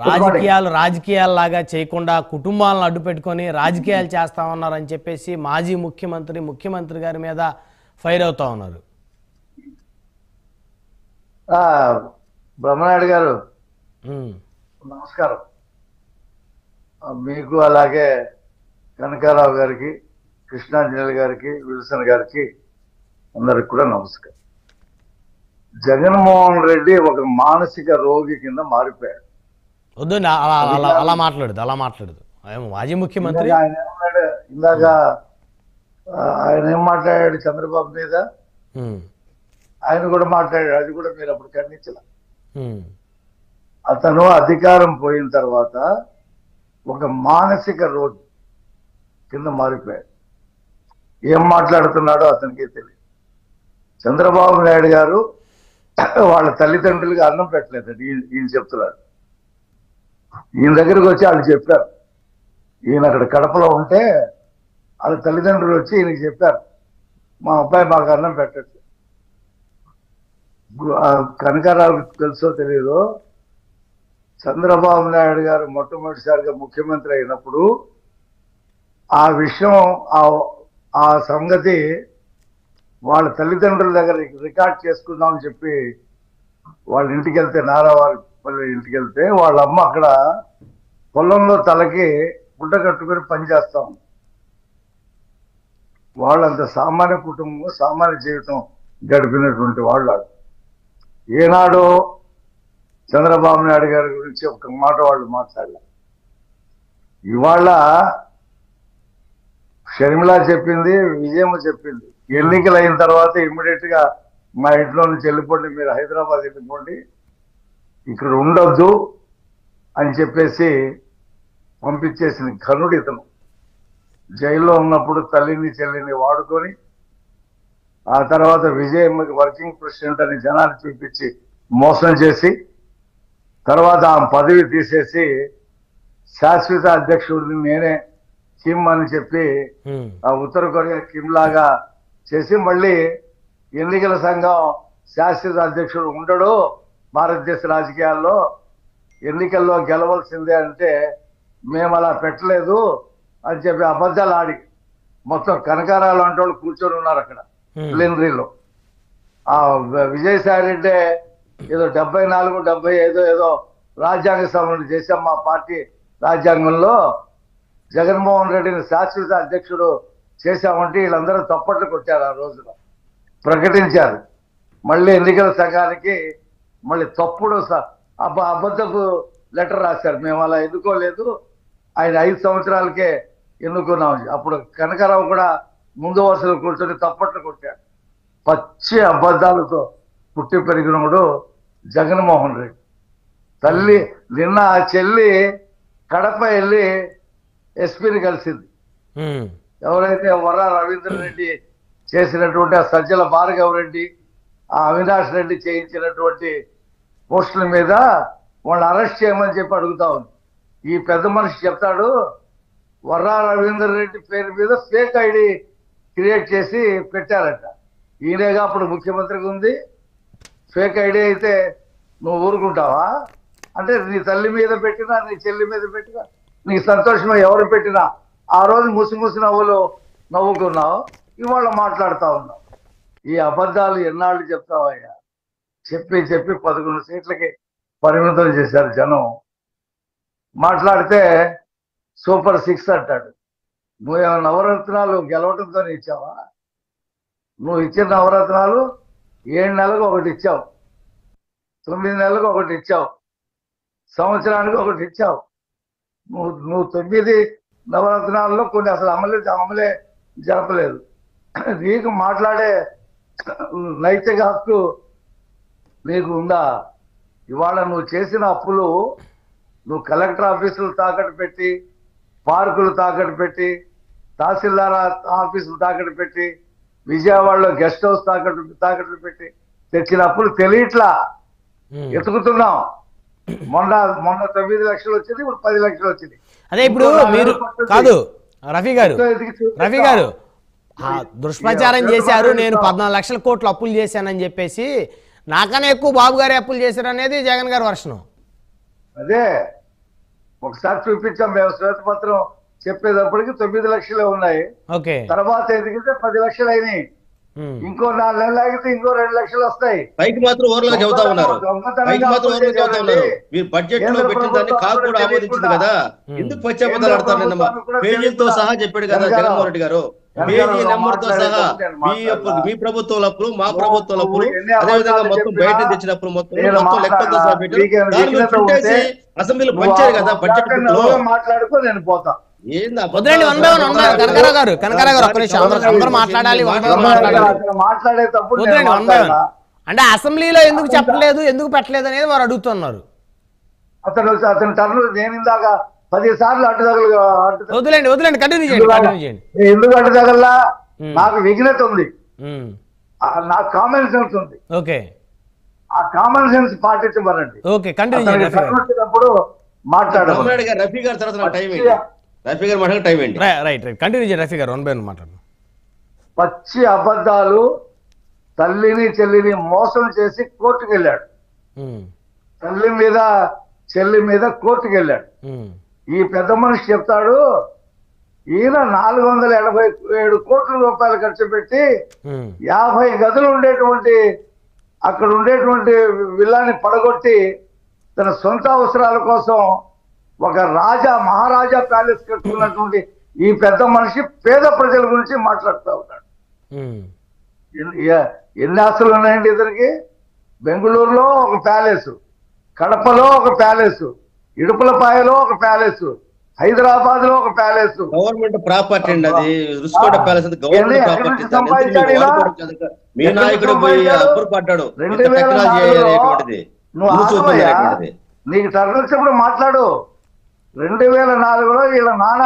రాజకీయాల్లాగా చేయకుండా కుటుంబాలను అడ్డు పెట్టుకొని రాజకీయాలు చేస్తా ఉన్నారని చెప్పేసి మాజీ ముఖ్యమంత్రి గారి మీద ఫైర్ అవుతా ఉన్నారు. బ్రహ్మనాయుడు గారు నమస్కారం. మీకు అలాగే కనకారావు గారికి, కృష్ణాంజలి గారికి, విల్సన్ గారికి అందరికి కూడా నమస్కారం. జగన్మోహన్ రెడ్డి ఒక మానసిక రోగి కింద మారిపోయాడు. వద్దు అలా మాట్లాడదు మాజీ ముఖ్యమంత్రి. ఇందాక ఆయన ఏం మాట్లాడాడు చంద్రబాబు మీద, ఆయన కూడా మాట్లాడాడు. అది కూడా మీరు అప్పుడు ఖండించాల. అతను అధికారం పోయిన తర్వాత ఒక మానసిక రోగి కింద మారిపోయాడు. ఏం మాట్లాడుతున్నాడో అతనికే తెలియదు. చంద్రబాబు నాయుడు గారు వాళ్ళ తల్లిదండ్రులకి అన్నం పెట్టలేదండి. ఈయన చెప్తున్నాడు. ఈయన దగ్గరికి వచ్చి వాళ్ళు చెప్పారు. ఈయన అక్కడ కడపలో ఉంటే వాళ్ళ తల్లిదండ్రులు వచ్చి ఈయనకి చెప్పారు, మా అబ్బాయి మాకు అన్నం పెట్టట్లేదు. కనకారావు తెలుసో తెలియదు, చంద్రబాబు నాయుడు గారు మొట్టమొదటిసారిగా ముఖ్యమంత్రి అయినప్పుడు ఆ విషయం ఆ సంగతి వాళ్ళ తల్లిదండ్రుల దగ్గర రికార్డ్ చేసుకుందామని చెప్పి వాళ్ళ ఇంటికి వెళ్తే, నారావారి ఇంటికి వెళ్తే వాళ్ళ అమ్మ అక్కడ పొలంలో తలకి గుడ్డ కట్టుకుని పనిచేస్తాం. వాళ్ళంత సామాన్య కుటుంబం, సామాన్య జీవితం గడిపినటువంటి వాళ్ళు. ఏనాడో చంద్రబాబు నాయుడు గారి గురించి ఒక మాట వాళ్ళు మాట్లాడలేదు. ఇవాళ షర్మిల చెప్పింది, విజయమ్మ చెప్పింది, ఎన్నికలు అయిన తర్వాత ఇమ్మీడియట్ గా మా ఇంట్లో నుంచి వెళ్ళిపోండి, మీరు హైదరాబాద్ వెళ్ళిపోండి, ఇక్కడ ఉండొద్దు అని చెప్పేసి పంపించేసిన ఘనుడు ఇతను. జైల్లో ఉన్నప్పుడు తల్లిని చెల్లిని వాడుకొని ఆ తర్వాత విజయమ్మకి వర్కింగ్ ప్రెసిడెంట్ అని జనాన్ని చూపించి మోసం చేసి తర్వాత ఆ పదవి తీసేసి శాశ్వత అధ్యక్షుడిని నేనే కిమ్ అని చెప్పి ఆ ఉత్తర కొరియా కిమ్ లాగా చేసి మళ్ళీ ఎన్నికల సంఘం శాశ్వత అధ్యక్షుడు ఉండడు భారతదేశ రాజకీయాల్లో, ఎన్నికల్లో గెలవలసిందే అంటే మేము అలా పెట్టలేదు అని చెప్పి అబద్ధాలు ఆడి మొత్తం కనకారాలు అంటే వాళ్ళు కూర్చొని ఉన్నారు అక్కడ ప్లీనరీలో. ఆ విజయసాయి రెడ్డి ఏదో 74, 75 ఏదో రాజ్యాంగ సవరణ చేశాం మా పార్టీ రాజ్యాంగంలో, జగన్మోహన్ రెడ్డిని శాశ్వత అధ్యక్షుడు చేశామంటే వీళ్ళందరూ తప్పట్లు కొట్టారు. ఆ రోజున ప్రకటించారు. మళ్ళీ ఎన్నికల సంఘానికి మళ్ళీ తప్పుడు అబద్ధపు లెటర్ రాశారు, మేము అలా ఎన్నుకోలేదు, ఆయన 5 సంవత్సరాలకే ఎన్నుకున్నాం. అప్పుడు కనకారావు కూడా ముందు వరుసలో కూర్చొని తప్పట్లు కొట్టాడు. పచ్చి అబద్ధాలతో పుట్టి పెరిగినప్పుడు జగన్మోహన్ రెడ్డి. తల్లి నిన్న ఆ చెల్లి కడప వెళ్ళి ఎస్పీని కలిసింది. ఎవరైతే వర్రా రవీంద్ర రెడ్డి చేసినటువంటి ఆ సజ్జల భార్గవ్ రెడ్డి, ఆ అవినాష్ రెడ్డి చేయించినటువంటి పోస్టుల మీద వాళ్ళు అరెస్ట్ చేయమని చెప్పి అడుగుతా ఉంది. ఈ పెద్ద మనిషి చెప్తాడు, వర్రా రవీంద్ర రెడ్డి పేరు మీద ఫేక్ ఐడి క్రియేట్ చేసి పెట్టారట. ఈయనేగా అప్పుడు ముఖ్యమంత్రిగా ఉంది. ఫేక్ ఐడి అయితే నువ్వు ఊరుకుంటావా? అంటే నీ తల్లి మీద పెట్టినా, నీ చెల్లి మీద పెట్టినా నీకు సంతోషమే, ఎవరు పెట్టినా ఆ రోజు ముసి నవ్వుకున్నావు, ఇవాళ మాట్లాడుతూ ఉన్నావు. ఈ అబద్ధాలు ఎన్నాళ్ళు చెప్తావయ్యా? చెప్పి 11 సీట్లకి పరిమితం చేశారు జనం. మాట్లాడితే సూపర్ 6 అంటాడు. నువ్వు నవరత్నాలు గెలవడంతో ఇచ్చావా? నువ్వు ఇచ్చిన నవరత్నాలు 7 నెలలకు ఒకటి ఇచ్చావు, 9 నెలలకు ఒకటి ఇచ్చావు, సంవత్సరానికి ఒకటి ఇచ్చావు. నువ్వు 9 నవరత్నాల్లో కొన్ని అసలు అమలే జరపలేదు. నీకు మాట్లాడే నైతిక హక్కు నీకు ఉందా? ఇవాళ నువ్వు చేసిన అప్పులు, నువ్వు కలెక్టర్ ఆఫీసులు తాకట్టు పెట్టి, పార్కులు తాకట్టు పెట్టి, తహసీల్దార్ ఆఫీసులు తాకట్టు పెట్టి, విజయవాడలో గెస్ట్ హౌస్ తాకట్టు పెట్టి తెచ్చిన అప్పులు తెలియట్లా, ఎతుకుతున్నాం. మొన్న 9 లక్షలు వచ్చింది, ఇప్పుడు 10 లక్షలు వచ్చింది. అదే ఇప్పుడు మీరు కాదు రఫీ గారు దుష్ప్రచారం చేశారు, నేను 14 లక్షల కోట్లు అప్పులు చేశానని చెప్పేసి, నాకన్నా ఎక్కువ బాబు గారి అప్పులు చేశారు అనేది జగన్ గారి వర్షం. అదే ఒకసారి చూపించాం మేము శ్వేతపత్రం చెప్పేటప్పటికి 9 లక్షలే ఉన్నాయి. ఓకే. తర్వాత ఎదిగితే 10 లక్షలు అయినాయి. ఇంకో 4 నెలలు ఆగితే ఇంకో 2 లక్షలు వస్తాయి. పైకి మాత్రం ఓవర్లో చెబుతా ఉన్నారు. పైకి మాత్రం ఓవర్లో చెబుతా ఉన్నారు. మీరు బడ్జెట్ లో పెట్టిన దాన్ని కాకు కూడా ఆమోదించింది కదా, ఎందుకు పశ్చాత్తాపాలు ఆడతారు? నిన్న పేజీలతో సహా చెప్పాడు కదా జగన్మోహన్ రెడ్డి గారు, పేజీ నెంబర్ తో సహా మీ ప్రభుత్వం అప్పుడు మా ప్రభుత్వం అప్పుడు అదే విధంగా మొత్తం బయట తెచ్చినప్పుడు మొత్తం లెక్కలతో సహా పెట్టారు. అసెంబ్లీలో పంచారు కదా బడ్జెట్ మాట్లాడుకో నేను పోతా. వదిలేండి, వన్ బై వన్ కనకారావు గారు ఒక్క నిమిషం, అందరూ మాట్లాడాలి. మాట్లాడేటప్పుడు వదిలేండి, వన్ బై వన్. అంటే అసెంబ్లీలో ఎందుకు చెప్పలేదు, ఎందుకు పెట్టలేదు అనేది వారు అడుగుతున్నారు. అతని టర్న్ నేను ఇందాక 10 సార్లు అడ్డుదగలు. వదిలేండి, కంటిన్యూ చేయండి. ఎందుకు అడ్డుదగల్లా? నాకు విఘ్నత ఉంది, నాకు కామన్ సెన్స్ ఉంది. ఓకే, ఆ కామన్ సెన్స్ పాటించమనండి. ఓకే, కంటిన్యూ చేయండి. వచ్చినప్పుడు మాట్లాడారు. రఫీ గారి తర్వాత టైం ఏంటి? రఫీ గారు మాట్లాడే టైం ఏంటి? రైట్, కంటిన్యూ చేయండి రఫీ గారు, వన్ బై వన్ మాట్లాడు. పచ్చి అబద్ధాలు, తల్లిని చెల్లిని మోసం చేసి కోర్టుకు వెళ్ళాడు. తల్లి మీద చెల్లి మీద కోర్టుకు వెళ్ళాడు. ఈ పెద్ద మనిషి చెప్తాడు, ఈయన 487 కోట్ల రూపాయలు ఖర్చు పెట్టి 50 గదులు ఉండేటువంటి అక్కడ ఉండేటువంటి విల్లాని పడగొట్టి తన సొంత అవసరాల కోసం ఒక మహారాజా ప్యాలెస్ కట్టుకున్నటువంటి ఈ పెద్ద మనిషి పేద ప్రజల గురించి మాట్లాడుతూ ఉన్నాడు. ఎన్ని ఆస్తులు ఉన్నాయండి ఇతనికి? బెంగళూరులో ఒక ప్యాలెస్, కడపలో ఒక ప్యాలెస్, ఇడుపులపాయలో ఒక ప్యాలెస్, హైదరాబాద్ లో ఒక ప్యాలెస్. గవర్నమెంట్ ప్రాపర్టీ అండి అది. రుసుకోట ప్యాలెస్ అది గవర్నమెంట్ ప్రాపర్టీ. మీ నాయకుడు పోయి అబ్బురు పడ్డాడు. నీకు టర్న్ వచ్చినప్పుడు మాట్లాడు. 2004లో వీళ్ళ నాన్న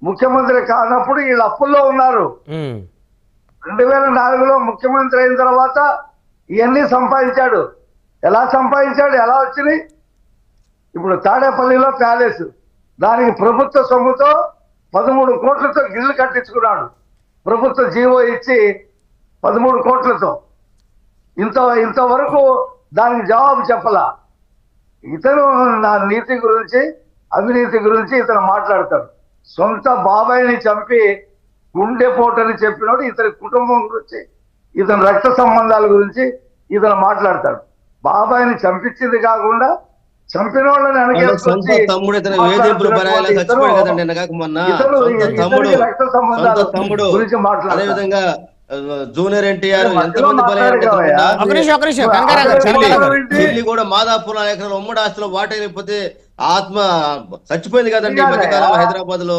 ముఖ్యమంత్రి కానప్పుడు వీళ్ళ అప్పుల్లో ఉన్నారు. 2004లో ముఖ్యమంత్రి అయిన తర్వాత ఇవన్నీ సంపాదించాడు. ఎలా సంపాదించాడు, ఎలా వచ్చినాయి? ఇప్పుడు తాడేపల్లిలో ప్యాలెస్, దానికి ప్రభుత్వ సొమ్ముతో 13 కోట్లతో గిల్లు కట్టించుకున్నాడు. ప్రభుత్వ జీవో ఇచ్చి 13 కోట్లతో. ఇంతవరకు దానికి జవాబు చెప్పలా. ఇతను నా నీతి గురించి, అవినీతి గురించి ఇతను మాట్లాడతాడు. సొంత బాబాయిని చంపి గుండెపోటని చెప్పినోడు ఇతని కుటుంబం గురించి, ఇతని రక్త సంబంధాల గురించి ఇతను మాట్లాడతాడు. బాబాయిని చంపించింది కాకుండా చంపిన వాళ్ళని రక్త సంబంధాల గురించి మాట్లాడతాడు. జూనియర్ ఎన్టీఆర్ ఎంతమంది చెల్లి కూడా మాదాపూర్ ఎకరాల ఉమ్మడి ఆస్తిలో వాట అయిపోతే ఆత్మ చచ్చిపోయింది కదండి మధ్యకాలంలో హైదరాబాద్ లో.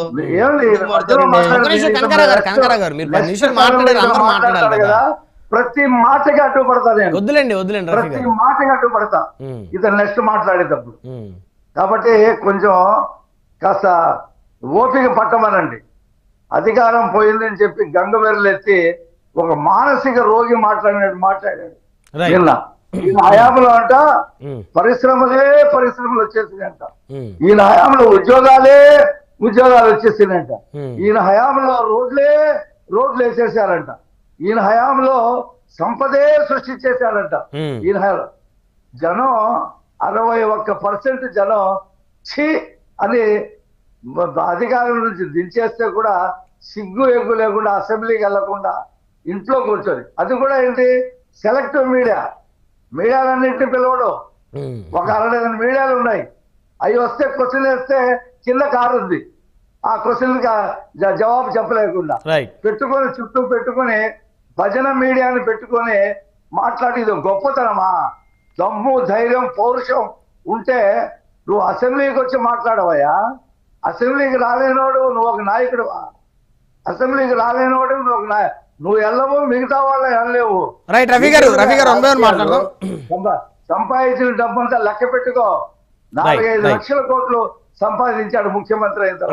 ప్రతి మాటకి అడ్డుపడతా నేను. వద్దులేండి, ప్రతి మాటకి అడ్డుపడతా ఇతను నెక్స్ట్ మాట్లాడేటప్పుడు. కాబట్టి కొంచెం కాస్త ఓపిక పట్టమనండి. అధికారం పోయిందని చెప్పి గంగవెర్రెత్తి ఒక మానసిక రోగి మాట్లాడాడు. నిన్న ఈయన హయాంలో అంట పరిశ్రమలు వచ్చేసినాయంట. ఈయన హయాంలో ఉద్యోగాలు వచ్చేసినాయంట. ఈయన హయాంలో రోడ్లు వేసేసారంట. ఈయన హయాంలో సంపదే సృష్టించేశారంట. ఈయన హయాంలో జనం 61% జనం ఛీ అని అధికారం నుంచి దించేస్తే కూడా సిగ్గు ఎగ్గు లేకుండా అసెంబ్లీకి వెళ్లకుండా ఇంట్లో కూర్చొని, అది కూడా ఏంటి సెలెక్టివ్ మీడియాలన్నింటినీ పిలవడు. ఒక 60 మీడియాలు ఉన్నాయి. అవి వస్తే క్వశ్చన్ వేస్తే కింద కారు ఉంది, ఆ క్వశ్చన్ జవాబు చెప్పలేకుండా చుట్టూ పెట్టుకొని భజన మీడియాని పెట్టుకొని మాట్లాడేది గొప్పతనమా? దమ్ము, ధైర్యం, పౌరుషం ఉంటే నువ్వు అసెంబ్లీకి వచ్చి మాట్లాడవయ్యా. అసెంబ్లీకి రాలేనోడు నువ్వు ఒక నాయకుడువా? అసెంబ్లీకి రాలేనోడు నువ్వు ఒక నువ్వు వెళ్ళవు, మిగతా వాళ్ళు వెళ్ళలేవు. సంపాదించిన డబ్బంతా లెక్క పెట్టుకో. 4-5 లక్షల కోట్లు సంపాదించాడు ముఖ్యమంత్రి అయిన తర్వాత.